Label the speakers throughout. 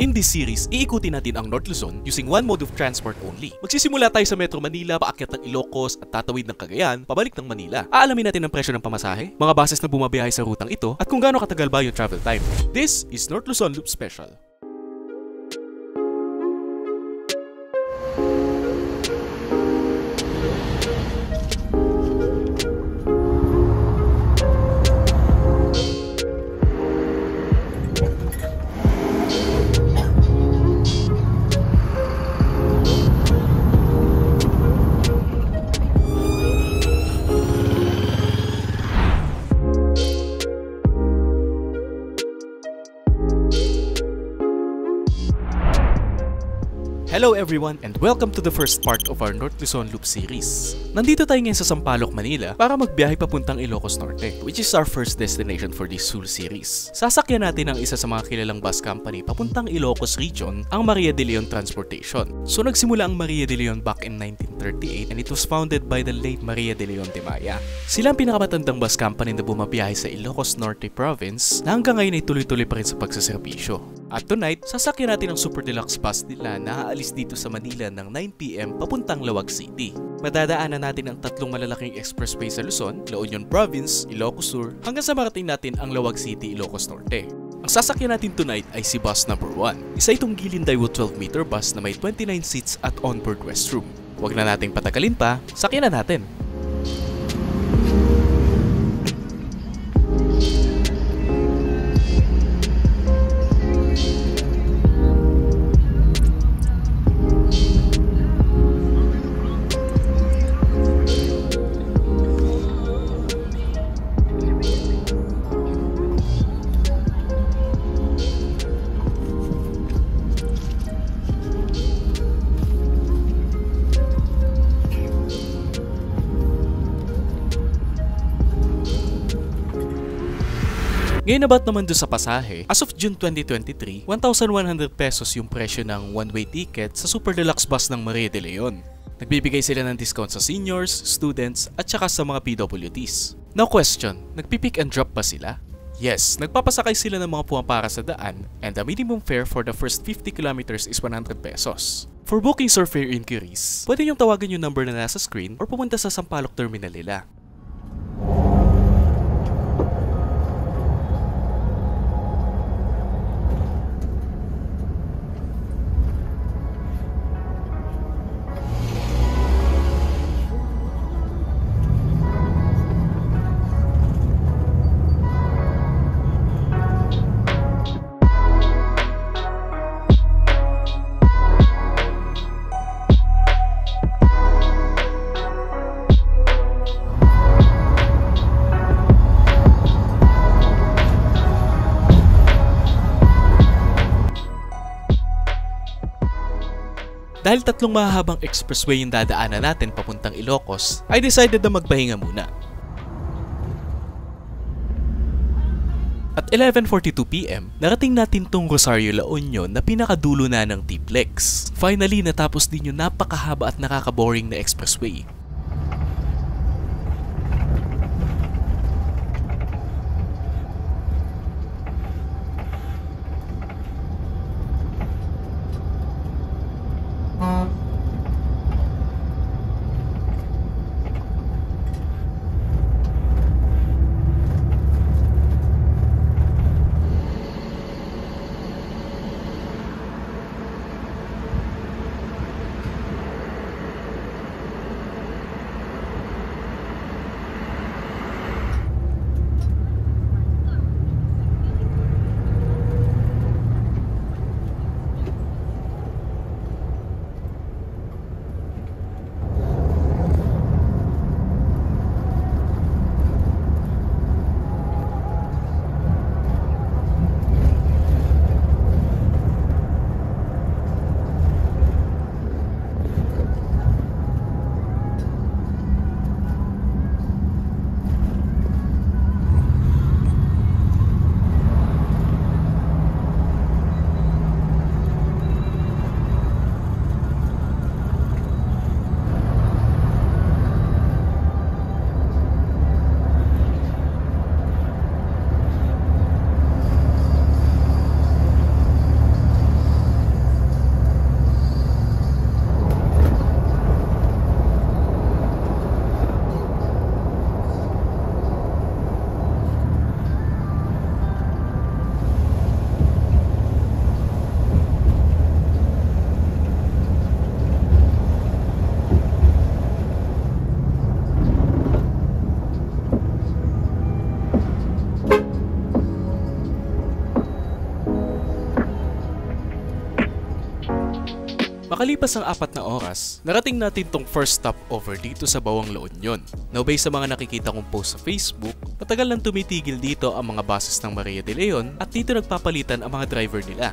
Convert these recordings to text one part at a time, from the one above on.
Speaker 1: In this series, iikutin natin ang North Luzon using one mode of transport only. Magsisimula tayo sa Metro Manila, paakyat ng Ilocos at tatawid ng Cagayan, pabalik ng Manila. Aalamin natin ang presyo ng pamasahe, mga bases na bumabiyahe sa rutang ito, at kung gaano katagal ba yung travel time. This is North Luzon Loop Special. Hello everyone and welcome to the first part of our North Luzon Loop series. Nandito tayo ngayon sa Sampaloc, Manila para magbiyahe papuntang Ilocos Norte, which is our first destination for this whole series. Sasakyan natin ang isa sa mga kilalang bus company papuntang Ilocos region, ang Maria de Leon Transportation. So nagsimula ang Maria de Leon back in 1938 and it was founded by the late Maria de Leon de Maya. Sila ang pinakamatandang bus company na bumabiyahe sa Ilocos Norte Province na hanggang ngayon ay tuloy-tuloy pa rin sa pagsaserbisyo. At tonight, sasakyan natin ang super deluxe bus nila na aalis dito sa Manila ng 9 PM papuntang Lawag City. Madadaanan natin ang tatlong malalaking expressway sa Luzon, La Union Province, Ilocos Sur, hanggang sa marating natin ang Lawag City, Ilocos Norte. Ang sasakyan natin tonight ay si bus number 1. Isa itong Gilin Daewoo 12-meter bus na may 29 seats at onboard restroom. Huwag na nating patagalin pa, sakyan na natin! Ngayon about naman doon sa pasahe, as of June 2023, 1,100 pesos yung presyo ng one-way ticket sa super deluxe bus ng Maria de Leon. Nagbibigay sila ng discount sa seniors, students, at saka sa mga PWDs. Now question, nagpipick and drop ba sila? Yes, nagpapasakay sila ng mga pumapara sa daan and the minimum fare for the first 50 kilometers is 100 pesos. For bookings or fare inquiries, pwede niyong tawagan yung number na nasa screen or pumunta sa Sampaloc Terminal nila. Dahil tatlong mahahabang expressway yung dadaanan natin papuntang Ilocos, I decided na magpahinga muna. At 11:42 PM, narating natin tong Rosario La Union na pinakadulo na ng T-Plex. Finally, natapos din yung napakahaba at nakaka-boring na expressway. Makalipas ang 4 na oras, narating natin tong first stopover dito sa Bawang La Union. Now based sa mga nakikita kong post sa Facebook, matagal nang tumitigil dito ang mga buses ng Maria de Leon at dito nagpapalitan ang mga driver nila.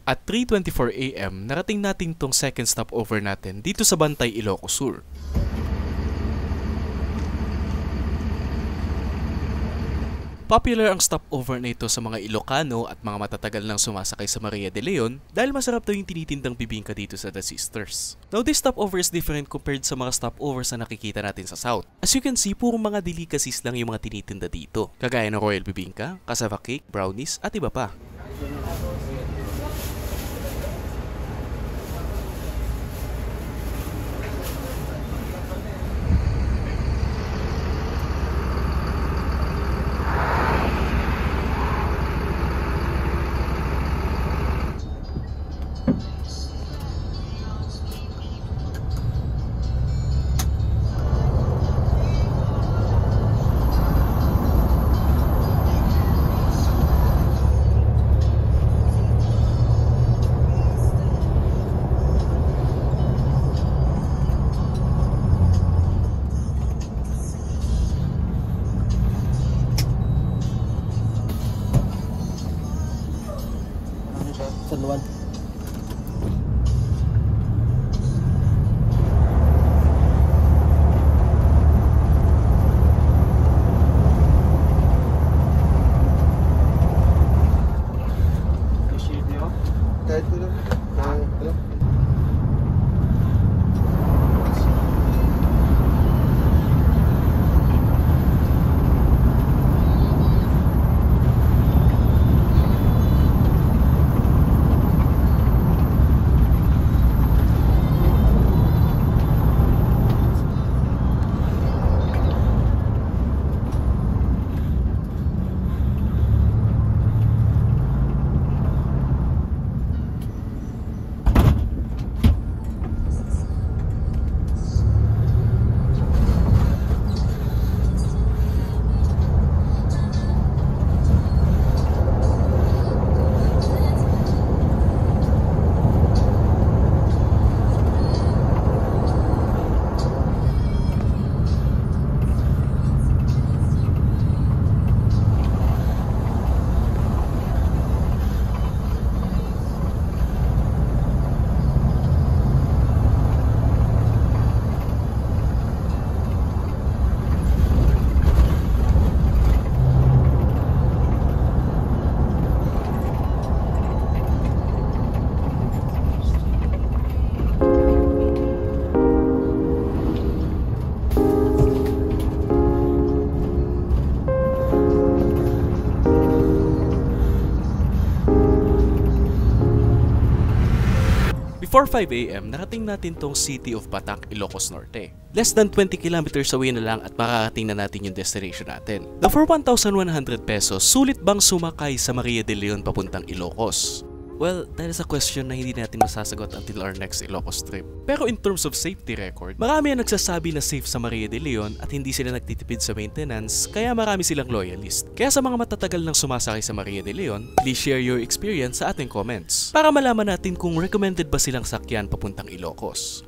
Speaker 1: At 3:24 AM, narating natin tong second stopover natin dito sa Bantay, Ilocos Sur. Popular ang stopover na ito sa mga Ilocano at mga matatagal nang sumasakay sa Maria de Leon dahil masarap daw yung tinitindang bibingka dito sa The Sisters. Now this stopover is different compared sa mga stopovers na nakikita natin sa South. As you can see, puro mga delicacies lang yung mga tinitinda dito. Kagaya ng Royal Bibingka, cassava cake, brownies at iba pa.
Speaker 2: Sanluan. Kahit ko lang.
Speaker 1: Before 5 AM, narating natin tong City of Batak, Ilocos Norte. Less than 20 kilometers away na lang at makakating na natin yung destination natin. Now for 1,100 pesos, sulit bang sumakay sa Maria de Leon papuntang Ilocos? Well, dahil sa question na hindi natin masasagot until our next Ilocos trip. Pero in terms of safety record, marami ang nagsasabi na safe sa Maria de Leon at hindi sila nagtitipid sa maintenance, kaya marami silang loyalist. Kaya sa mga matatagal nang sumasakay sa Maria de Leon, please share your experience sa ating comments para malaman natin kung recommended ba silang sakyan papuntang Ilocos.